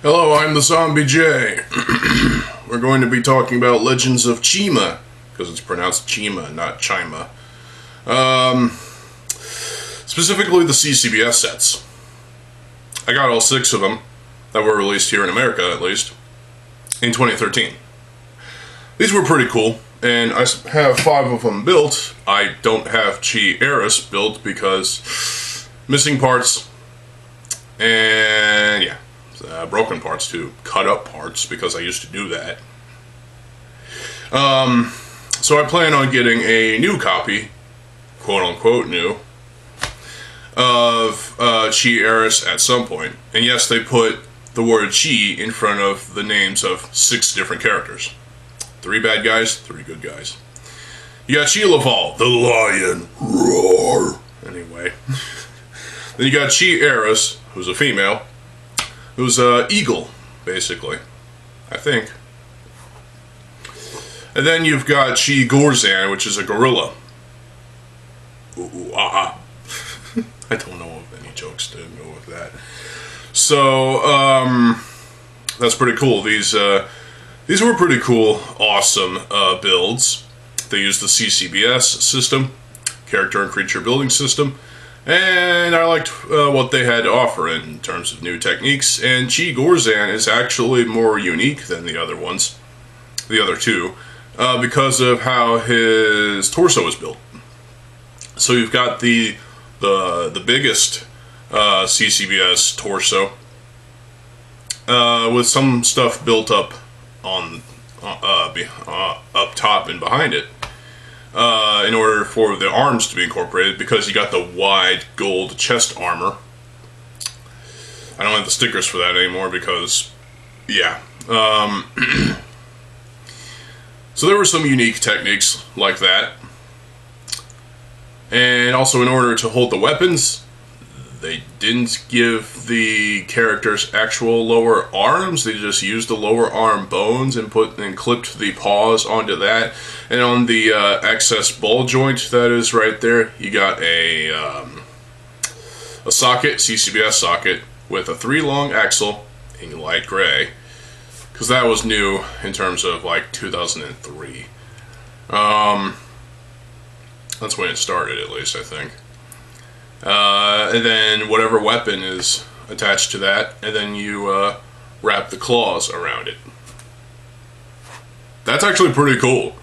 Hello, I'm TheZOMBIEJ. We're going to be talking about Legends of Chima, because it's pronounced Chima, not Chima. Specifically the CCBS sets. I got all 6 of them that were released here in America, at least, in 2013. These were pretty cool, and I have 5 of them built. I don't have Chi Eris built because missing parts, and yeah. Broken parts too, cut up parts, because I used to do that. So I plan on getting a new copy, quote unquote new, of Chi Eris at some point. And yes, they put the word Chi in front of the names of 6 different characters. 3 bad guys, 3 good guys. You got Chi Laval, the lion, roar. Anyway. Then you got Chi Eris, who's a female, who's an eagle, basically, I think. And then you've got Chi Gorzan, which is a gorilla. Ooh, aha. I don't know of any jokes to go with that. So, that's pretty cool. These were pretty cool, awesome builds. They used the CCBS system, character and creature building system. And I liked what they had to offer in terms of new techniques, and Chi Gorzan is actually more unique than the other ones, the other 2, because of how his torso is built. So you've got the biggest CCBS torso, with some stuff built up on up top and behind it. In order for the arms to be incorporated, because you got the wide gold chest armor. I don't have the stickers for that anymore because, yeah. So there were some unique techniques like that. And also, in order to hold the weapons, they didn't give the characters actual lower arms. They just used the lower arm bones and clipped the paws onto that. And on the excess ball joint that is right there, you got a socket, CCBS socket, with a 3-long axle in light gray, because that was new in terms of like 2003. That's when it started, at least, I think. And then whatever weapon is attached to that, and then you wrap the claws around it. That's actually pretty cool.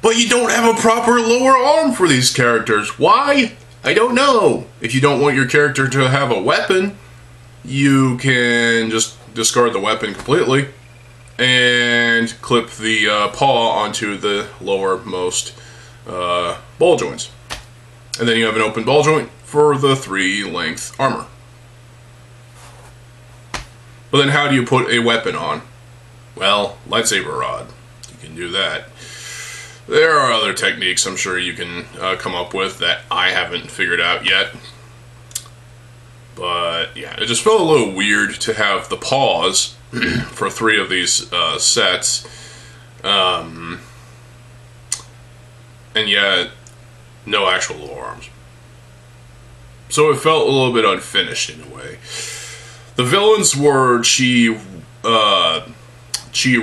But you don't have a proper lower arm for these characters. Why? I don't know. If you don't want your character to have a weapon, you can just discard the weapon completely and clip the paw onto the lowermost ball joints. And then you have an open ball joint for the 3-length armor. But then how do you put a weapon on? Well, lightsaber rod. You can do that. There are other techniques I'm sure you can come up with that I haven't figured out yet. But yeah, it just felt a little weird to have the paws for 3 of these sets. And yet, no actual lower arms. So it felt a little bit unfinished in a way. The villains were Chi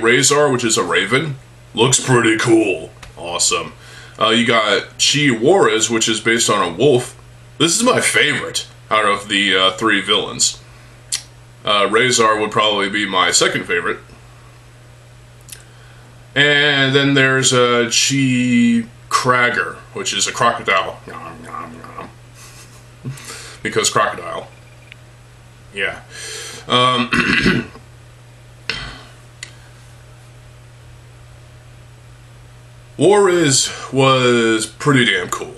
Razor, which is a raven. Looks pretty cool. Awesome. You got Chi Juarez, which is based on a wolf. This is my favorite out of the 3 villains. Razor would probably be my second favorite. And then there's Chi Cragger, which is a crocodile. Nom, nom, nom. Because crocodile. Yeah. Juarez was pretty damn cool.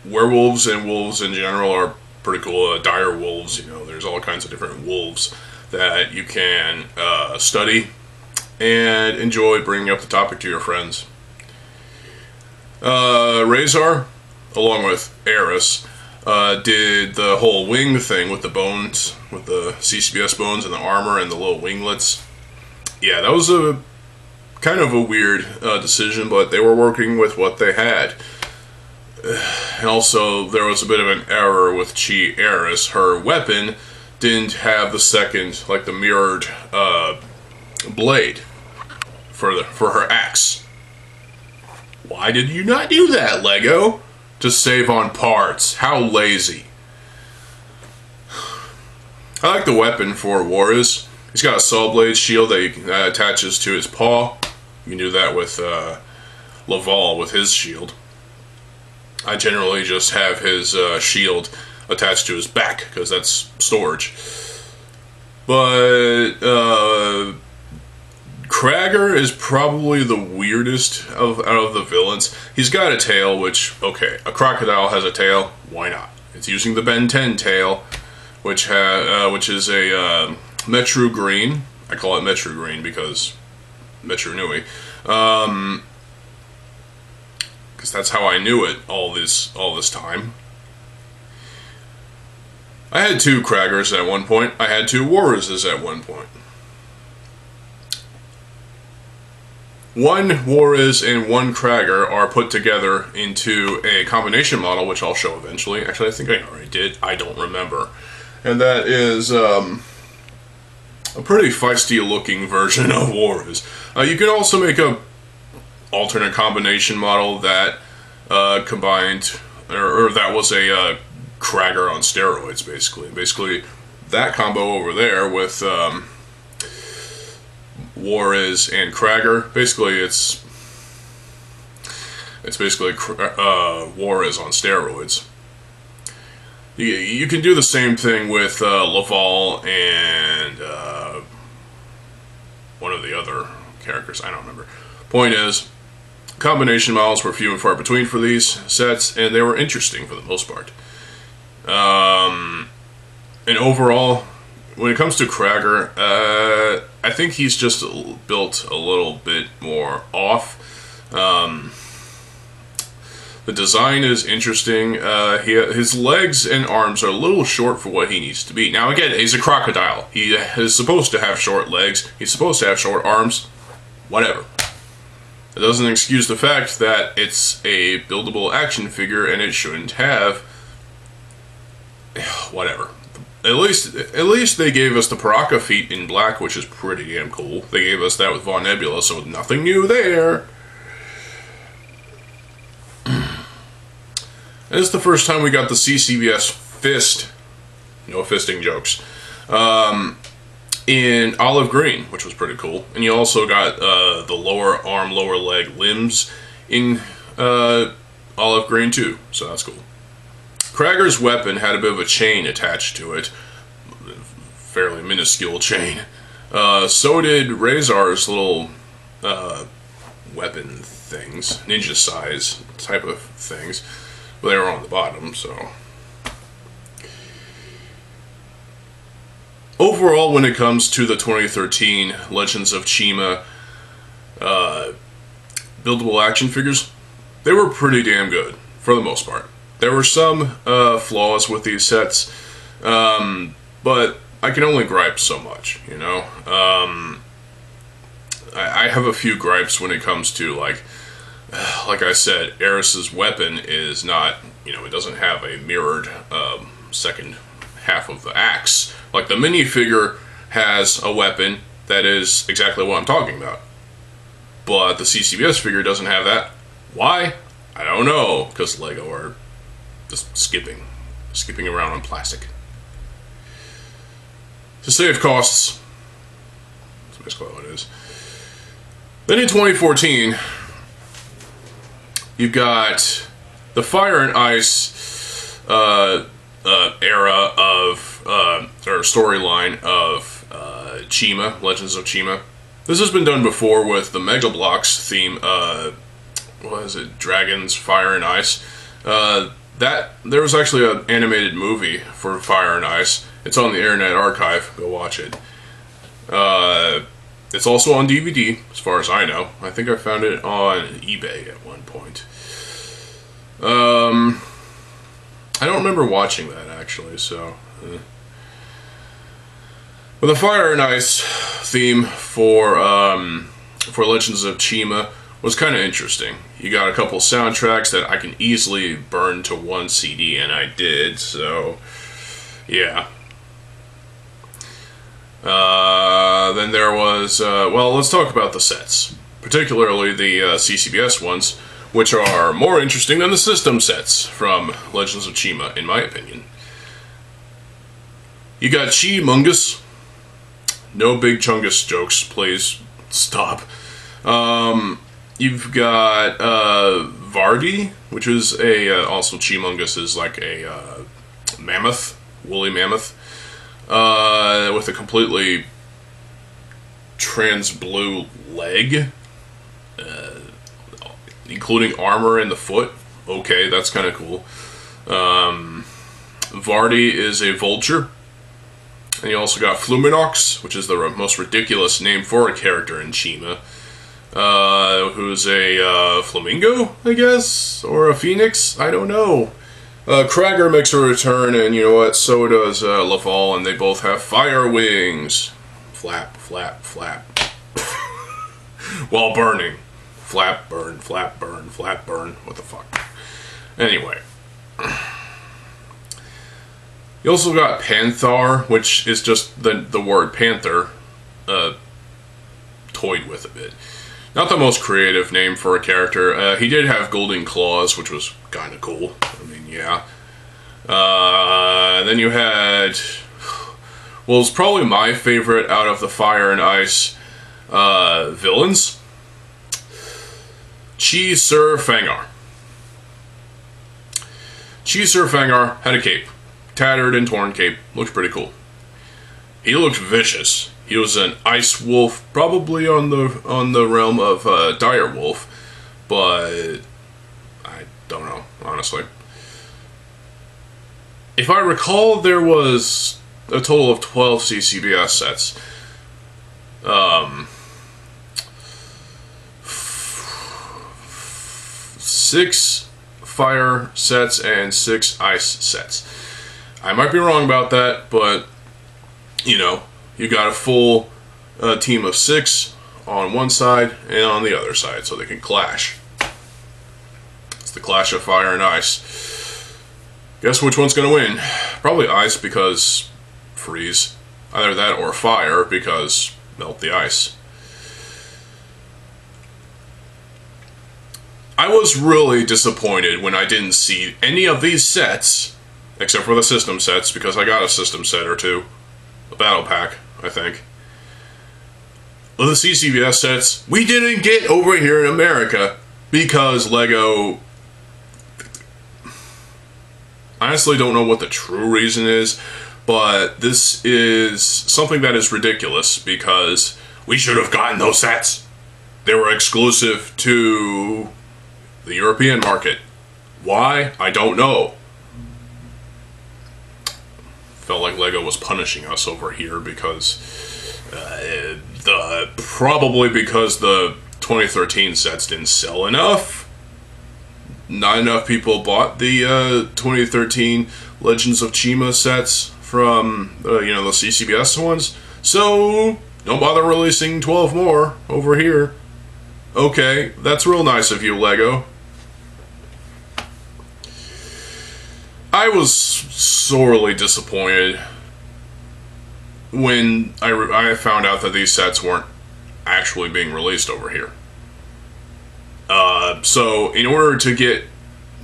Werewolves and wolves in general are pretty cool. Dire wolves, you know, there's all kinds of different wolves that you can study and enjoy bringing up the topic to your friends. Razor, along with Eris, did the whole wing thing with the bones, with the CCBS bones and the armor and the little winglets. Yeah, that was a kind of a weird decision, but they were working with what they had. And also, there was a bit of an error with Chi Eris. Her weapon didn't have the second, like the mirrored blade for her axe. Why did you not do that, Lego? To save on parts. How lazy. I like the weapon for Warriors. He's got a saw blade shield that attaches to his paw. You can do that with Laval with his shield. I generally just have his shield attached to his back because that's storage. But Kragger is probably the weirdest out of the villains. He's got a tail, which, okay, a crocodile has a tail. Why not? It's using the Ben 10 tail, which is a Metro Green. I call it Metro Green because Metro Nui. Because that's how I knew it all this time. I had 2 Kraggers at one point. I had 2 Warriors at one point. 1 Warriors and 1 Kragger are put together into a combination model, which I'll show eventually. Actually, I think I already did. I don't remember. And that is a pretty feisty-looking version of Warriors. You can also make a alternate combination model that combined, or that was a Kragger on steroids, basically. Basically, that combo over there with Warriors and Kragger. Basically, it's basically Warriors on steroids. You can do the same thing with Laval and one of the other characters. I don't remember. Point is, combination models were few and far between for these sets, and they were interesting for the most part. And overall, when it comes to Kragger, I think he's just built a little bit more off. The design is interesting. His legs and arms are a little short for what he needs to be. Now again, he's a crocodile. He is supposed to have short legs. He's supposed to have short arms. Whatever. It doesn't excuse the fact that it's a buildable action figure and it shouldn't have... whatever. At least they gave us the Paraka feet in black, which is pretty damn cool. They gave us that with Von Nebula, so nothing new there. This is the first time we got the CCBS fist, no fisting jokes, in olive green, which was pretty cool. And you also got the lower arm, lower leg limbs in olive green too, so that's cool. Kragger's weapon had a bit of a chain attached to it, fairly minuscule chain. So did Razor's little weapon things, ninja size type of things. But they were on the bottom, so. Overall, when it comes to the 2013 Legends of Chima buildable action figures, they were pretty damn good, for the most part. There were some flaws with these sets, but I can only gripe so much, you know? I have a few gripes when it comes to, like I said, Eris's weapon is not, you know, it doesn't have a mirrored second half of the axe. Like the minifigure has a weapon that is exactly what I'm talking about. But the CCBS figure doesn't have that. Why? I don't know, because Lego are just skipping around on plastic. To save costs, that's basically what it is. Then in 2014, you've got the Fire and Ice era of, or storyline of Chima, Legends of Chima. This has been done before with the Mega Bloks theme, what is it, Dragons, Fire and Ice. There was actually an animated movie for Fire and Ice. It's on the Internet Archive, go watch it. It's also on DVD, as far as I know. I think I found it on eBay at one point. I don't remember watching that, actually, so... But the Fire and Ice theme for Legends of Chima was kind of interesting. You got a couple soundtracks that I can easily burn to one CD, and I did, so... Yeah. Then there was, well, let's talk about the sets. Particularly the CCBS ones, which are more interesting than the system sets from Legends of Chima, in my opinion. You got Chimungus. No big Chungus jokes, please. Stop. You've got Vardy, which is also Chimungus is like a mammoth, woolly mammoth, with a completely trans blue leg, including armor in the foot. Okay, that's kind of cool. Vardy is a vulture. And you also got Fluminox, which is the most ridiculous name for a character in Chima, who's a flamingo, I guess? Or a phoenix? I don't know. Krager makes a return, and you know what? So does Laval, and they both have fire wings. Flap, flap, flap. While burning. Flap, burn, flap, burn, flap, burn. What the fuck? Anyway. You also got Panthar, which is just the word panther toyed with a bit. Not the most creative name for a character. He did have golden claws, which was kind of cool. I mean, yeah. Then you had... Well, it's probably my favorite out of the Fire and Ice villains. Chi Sir Fangar. Chi Sir Fangar had a cape. Tattered and torn cape. Looked pretty cool. He looked vicious. He was an ice wolf, probably on the realm of dire wolf, but I don't know, honestly. If I recall, there was a total of 12 CCBS sets. 6 fire sets and 6 ice sets. I might be wrong about that, but, you know, you got a full team of 6 on one side and on the other side, so they can clash. It's the clash of fire and ice. Guess which one's going to win? Probably ice, because freeze. Either that or fire, because melt the ice. I was really disappointed when I didn't see any of these sets, except for the system sets, because I got a system set or two. A battle pack, I think. Well, the CCBS sets, we didn't get over here in America because LEGO... Honestly, don't know what the true reason is, but this is something that is ridiculous because we should have gotten those sets. They were exclusive to the European market. Why? I don't know. Felt like LEGO was punishing us over here because probably because the 2013 sets didn't sell enough. Not enough people bought the 2013 Legends of Chima sets from the CCBS ones, so don't bother releasing 12 more over here. Okay, that's real nice of you, LEGO. I was sorely disappointed when I found out that these sets weren't actually being released over here. So in order to get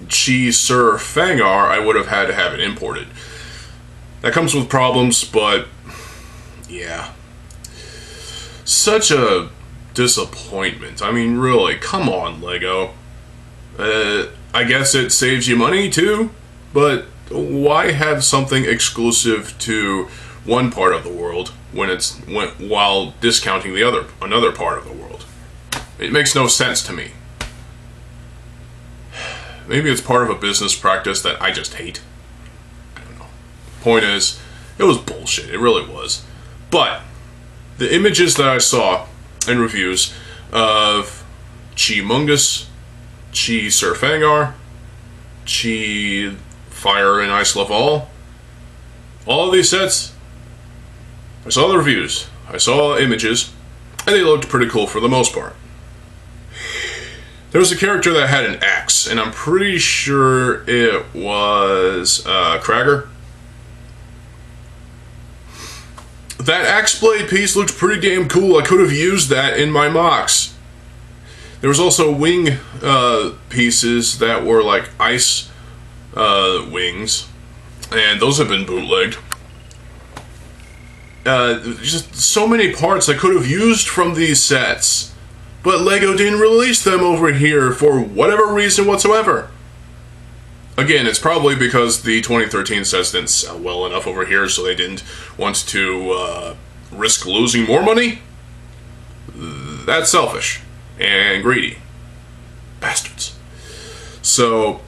Chi Sir Fangar, I would have had to have it imported. That comes with problems, but yeah. Such a disappointment. I mean, really, come on, LEGO. I guess it saves you money too, but why have something exclusive to one part of the world while discounting another part of the world? It makes no sense to me. Maybe it's part of a business practice that I just hate. I don't know. Point is, it was bullshit. It really was. But the images that I saw in reviews of Chimungus, Chi Sir Fangar, Chi Fire and Ice Laval, all of these sets, I saw the reviews, I saw images, and they looked pretty cool for the most part. There was a character that had an axe, and I'm pretty sure it was Krager. That axe blade piece looked pretty damn cool. I could have used that in my mocks. There was also wing pieces that were like ice wings, and those have been bootlegged. Just so many parts I could have used from these sets, but LEGO didn't release them over here for whatever reason whatsoever. Again, it's probably because the 2013 sets didn't sell well enough over here, so they didn't want to risk losing more money. That's selfish and greedy. Bastards. So,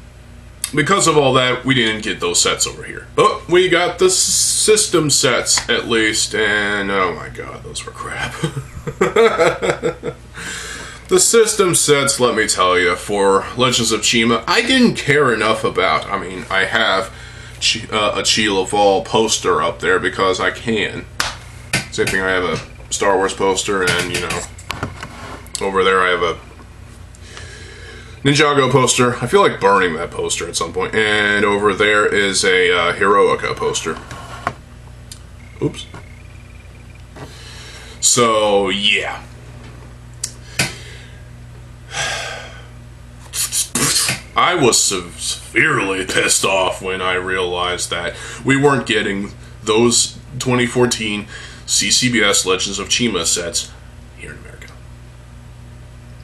because of all that, we didn't get those sets over here. But we got the system sets, at least, and oh my god, those were crap. The system sets, let me tell you, for Legends of Chima, I didn't care enough about. I mean, I have a Chila poster up there because I can. Same thing, I have a Star Wars poster, and, you know, over there I have a Ninjago poster. I feel like burning that poster at some point. And over there is a Heroica poster. Oops. So, yeah. I was severely pissed off when I realized that we weren't getting those 2014 CCBS Legends of Chima sets here in America.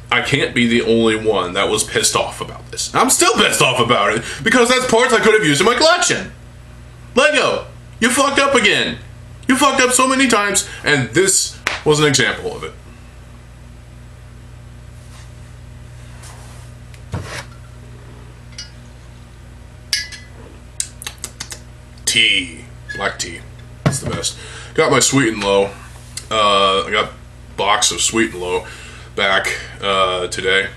I can't be the only one that was pissed off about this. I'm still pissed off about it, because that's parts I could have used in my collection. LEGO, you fucked up again. You fucked up so many times, and this was an example of it. Tea. Black tea. It's the best. Got my Sweet and Low. I got a box of Sweet and Low back today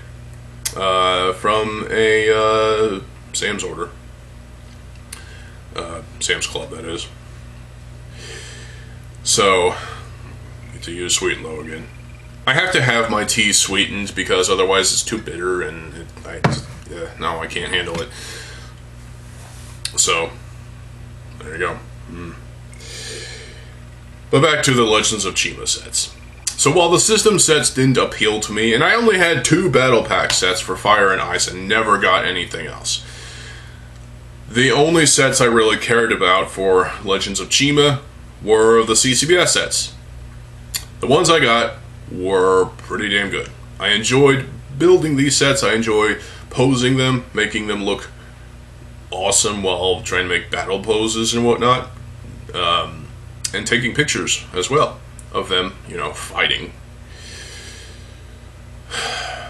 from a Sam's order. Sam's Club, that is. So, get to use Sweet and Low again. I have to have my tea sweetened because otherwise it's too bitter and no, I can't handle it. So, there you go. But back to the Legends of Chima sets. So while the system sets didn't appeal to me, and I only had 2 battle pack sets for Fire and Ice and never got anything else, the only sets I really cared about for Legends of Chima were the CCBS sets. The ones I got were pretty damn good. I enjoyed building these sets. I enjoy posing them, making them look awesome while trying to make battle poses and whatnot, and taking pictures as well of them, you know, fighting.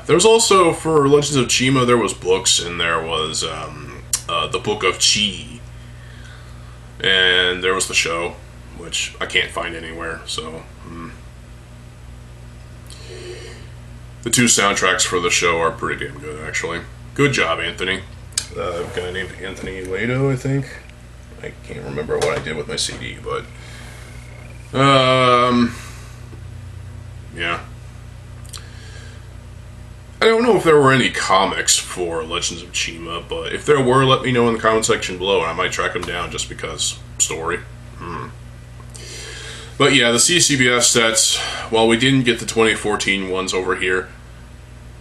There was also, for Legends of Chima, there was books, and there was the Book of Chi, and there was the show, which I can't find anywhere, so the 2 soundtracks for the show are pretty damn good, actually. Good job, Anthony. A guy named Anthony Lado, I think. I can't remember what I did with my CD, but yeah. I don't know if there were any comics for Legends of Chima, but if there were, let me know in the comment section below, and I might track them down just because story. But yeah, the CCBS sets, while we didn't get the 2014 ones over here,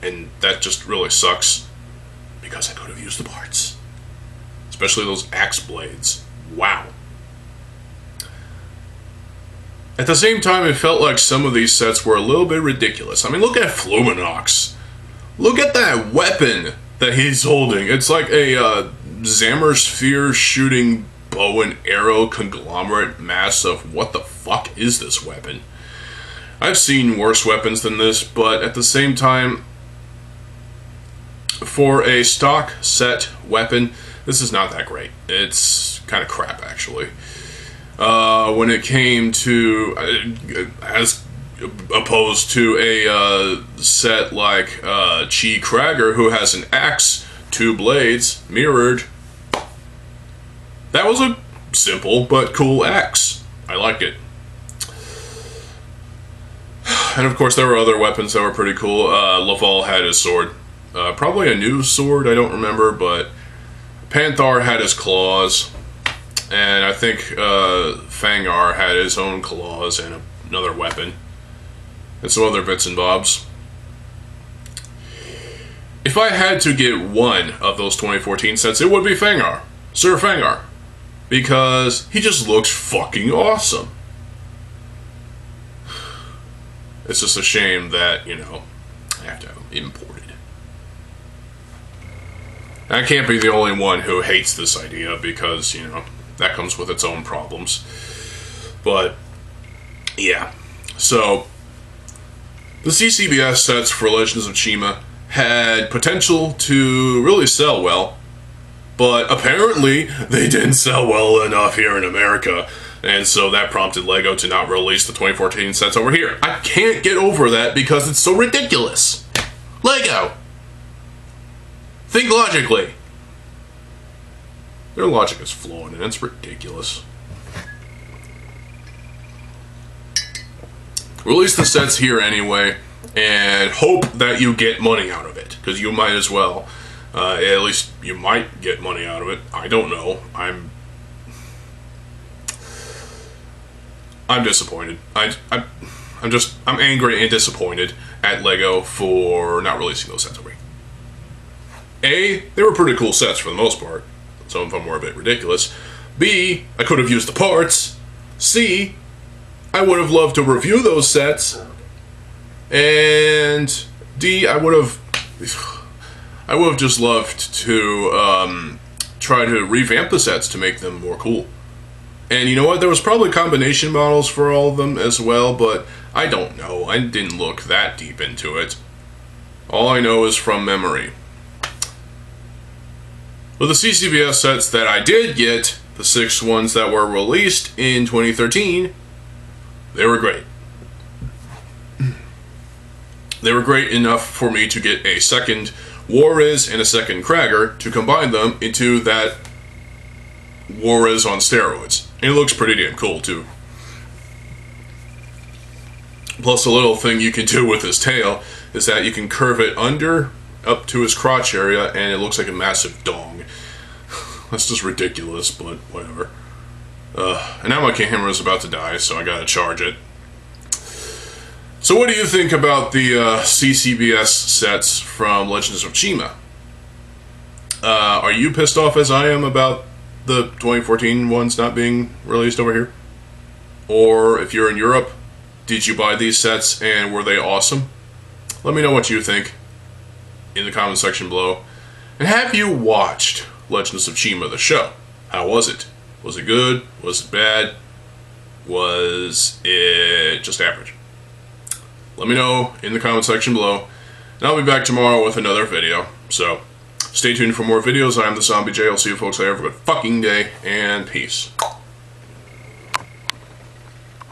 and that just really sucks, because I could have used the parts. Especially those axe blades. Wow. At the same time, it felt like some of these sets were a little bit ridiculous. I mean, look at Fluminox. Look at that weapon that he's holding. It's like a Zammer Sphere shooting bow and arrow conglomerate mass of what the fuck is this weapon? I've seen worse weapons than this, but at the same time, for a stock set weapon, this is not that great. It's kind of crap, actually. When it came to, as opposed to a set like Chi Kragger, who has an axe, 2 blades, mirrored. That was a simple but cool axe. I like it. And of course there were other weapons that were pretty cool. Laval had his sword. Probably a new sword, I don't remember, but Panthar had his claws. And I think Fangar had his own claws and another weapon. And some other bits and bobs. If I had to get one of those 2014 sets, it would be Fangar. Sir Fangar. Because he just looks fucking awesome. It's just a shame that, you know, I have to have him imported. I can't be the only one who hates this idea because, you know, that comes with its own problems. But, yeah. So, the CCBS sets for Legends of Chima had potential to really sell well, but apparently they didn't sell well enough here in America, and so that prompted LEGO to not release the 2014 sets over here. I can't get over that because it's so ridiculous. LEGO! Think logically. Their logic is flawed, and it's ridiculous. Release the sets here anyway, and hope that you get money out of it, because you might as well. At least you might get money out of it. I don't know. I'm disappointed. I'm angry and disappointed at LEGO for not releasing those sets over here. A, they were pretty cool sets for the most part. Some of them were a bit ridiculous. B, I could have used the parts. C, I would have loved to review those sets. And D, I would have just loved to try to revamp the sets to make them more cool. And you know what? There was probably combination models for all of them as well, but I don't know. I didn't look that deep into it. All I know is from memory. Well, the CCBS sets that I did get, the 6 ones that were released in 2013, they were great. They were great enough for me to get a second Warriz and a second Kragger to combine them into that Warriz on steroids. And it looks pretty damn cool too. Plus a little thing you can do with his tail is that you can curve it under up to his crotch area and it looks like a massive dong. That's just ridiculous, but whatever. And now my camera is about to die, so I gotta charge it. So what do you think about the CCBS sets from Legends of Chima? Are you pissed off as I am about the 2014 ones not being released over here? Or if you're in Europe, did you buy these sets and were they awesome? Let me know what you think in the comment section below. And have you watched Legends of Chima, the show? How was it? Was it good? Was it bad? Was it just average? Let me know in the comment section below. And I'll be back tomorrow with another video. So, stay tuned for more videos. I'm TheZOMBIEJ. I'll see you folks later. Have a good fucking day, and peace.